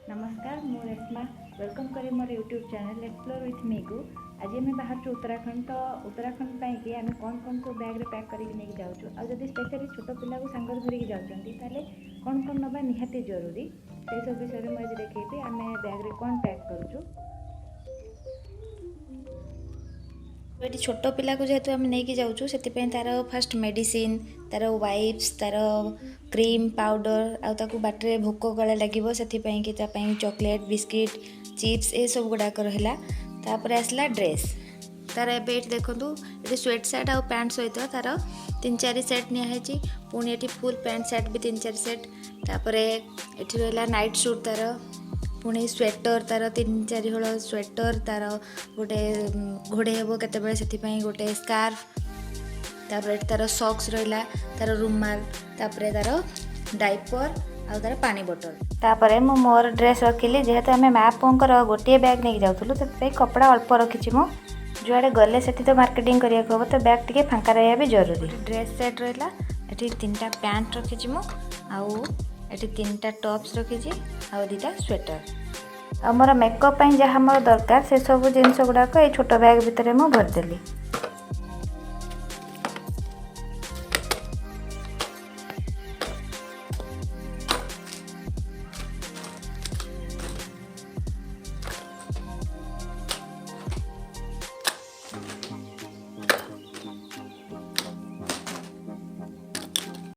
नमस्कार मु रेशमा वेलकम करी मोर YouTube channel explore with me को आज आम बाहर उत्तराखंड तो उत्तराखंड कि आम कौन कौन सब बैग पैक करके जाऊँ और जब स्पेशली छोट पिला को सांग धरिकी जाते कौन कौन नवा निहाती जरूरी से सब विषय में आज देखी आम बैग कौन पैक करूँ। ये छोट पिला को जेहेतु आम नहीं जाऊँ से तार फास्ट मेडिसिन तार वाइप्स तार क्रीम पाउडर आउ बाटर भोक गला लगे से चॉकलेट बिस्किट चिप्स ये सब गुड़ाक रहा तापर आसला ड्रेस तार ए देखूँ ये स्वेट शर्ट आउ पैंट सहित तार 3-4 सेट निहाई पुणी ये फुल पैंट शर्ट भी 3-4 सेट तापर ये रहा नाइट सूट तार पुणी स्वेटर तार 3-4 हल स्वेटर तार गोटे घोड़े हे के गोटे स्कार्फ तापर तार सॉक्स रहा तार रुमाल तापर तार डाइपर आउ तार पानी बोतल तापर मु मोर ड्रेस रखिली जेहेतु आम माँ पुओंकर गोटे बैग नहीं जाऊँ से कपड़ा अल्प रखी मु जुआड़े गले से तो मार्केटिंग करिया हम तो बैग टी फांका रहा भी जरूरी। ड्रेस सेट रहा ये 3टा पैंट रखी मु आउ ये 3टा टॉप्स रखी आउ 2टा स्वेटर आमर मेकअप जहाँ मोर दरकार से सब जिन गुड़ाक ये छोट बैग भितर मुझे भरदेली।